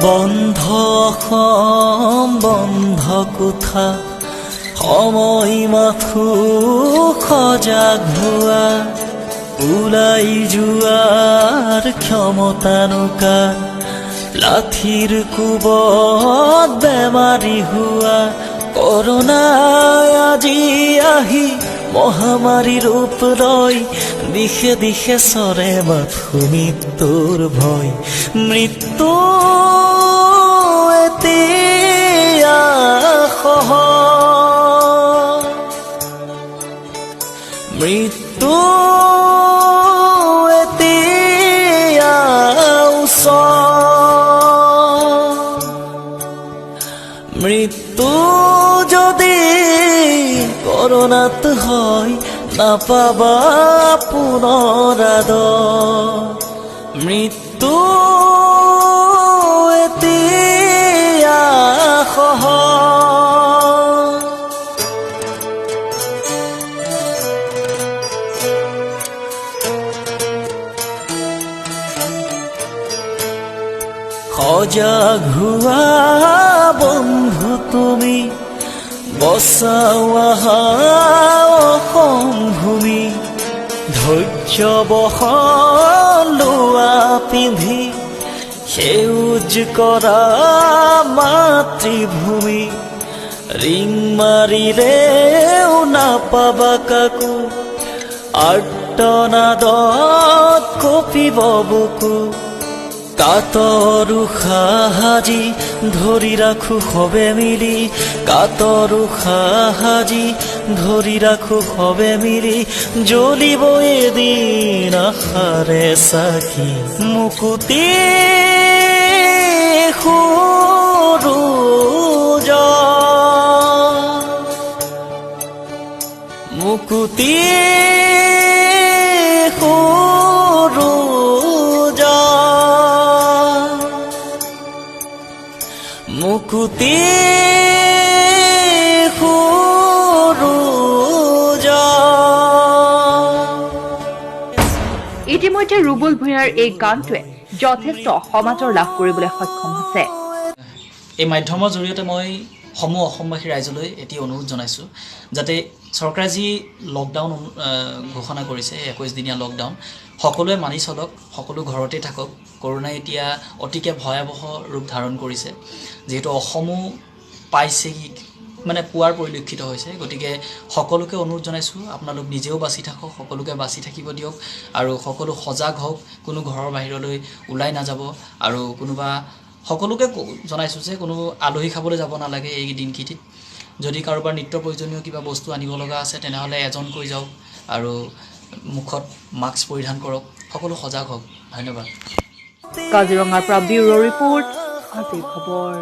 বন্ধ অসম বন্ধ কোঠা সময় মাথো সজাগ হোৱা ওলাই যোৱাৰ ক্ষমতা নোকা লাঠিৰ কোবত বেমাৰী হোৱা কৰোণাই আজি আহি মহামাৰী ৰূপ লয় দিশে দিশে চৰে মাথো মৃত্যুৰ ভয় মৃত্যু এতিয়া সহজ মৃত্যু এতিয়া ওচৰ মৃত্যু যদি কৰোণাত হয় নাপাবা পুনৰ আদৰ মৃত্যু এতিয়া সহজ সজাগ হোৱা বন্ধু তুমি বচাওয়া অসম ভূমি ধৈৰ্য বহন লোৱা পিন্ধি সেউজ কৰা মাতৃভূমি ৰিং মাৰিলেও নাপাবা কাকো আৰ্তনাদত কঁপিব বুকু কাতৰ সাজি ধৰি ৰাখো সবে মিলি কাতৰ সাজি ধৰি ৰাখো সবে মিলি জ্বলিব এদিন আশাৰে চাকি মুকুতি সূৰুজ মুকুতি মুকুতি সূৰুজ ইতিমধ্যে ৰুবুল ভূঞাৰ এই গানটোৱে যথেষ্ট সমাদৰ লাভ কৰিবলৈ সক্ষম হৈছে এই মাধ্যমৰ জৰিয়তে মই সমূহ অসমবাসী ৰাইজলৈ এটি অনুৰোধ জনাইছোঁ যাতে চৰকাৰে যি লকডাউন ঘোষণা কৰিছে 21 দিনীয়া লকডাউন সকলোৱে মানি চলক সকলো ঘৰতে থাকক কৰোনা এতিয়া অতিকে ভয়াৱহ ৰূপ ধাৰণ কৰিছে যেহেতু অসমো পাইছে মানে পুৱাৰ পৰিলক্ষিত হৈছে গতিকে সকলোকে অনুৰোধ জনাইছোঁ আপোনালোক নিজেও বাচি থাকক সকলোকে বাচি থাকিব দিয়ক আৰু সকলো সজাগ হওক কোনো ঘৰৰ বাহিৰলৈ ওলাই নাযাব আৰু কোনোবা সকলোকে জনাইছোঁ যে কোনো আলহী খাবলৈ যাব নালাগে এই দিনকেইটিত যদি কাৰোবাৰ নিত্য প্ৰয়োজনীয় কিবা বস্তু আনিব লগা আছে তেনেহ'লে এজনকৈ যাওক আৰু মুখত মাস্ক পৰিধান কৰক সকলো সজাগ হওক ধন্যবাদ কাজিৰঙাৰ পৰা ব্যুৰো ৰিপৰ্ট আজিৰ খবৰ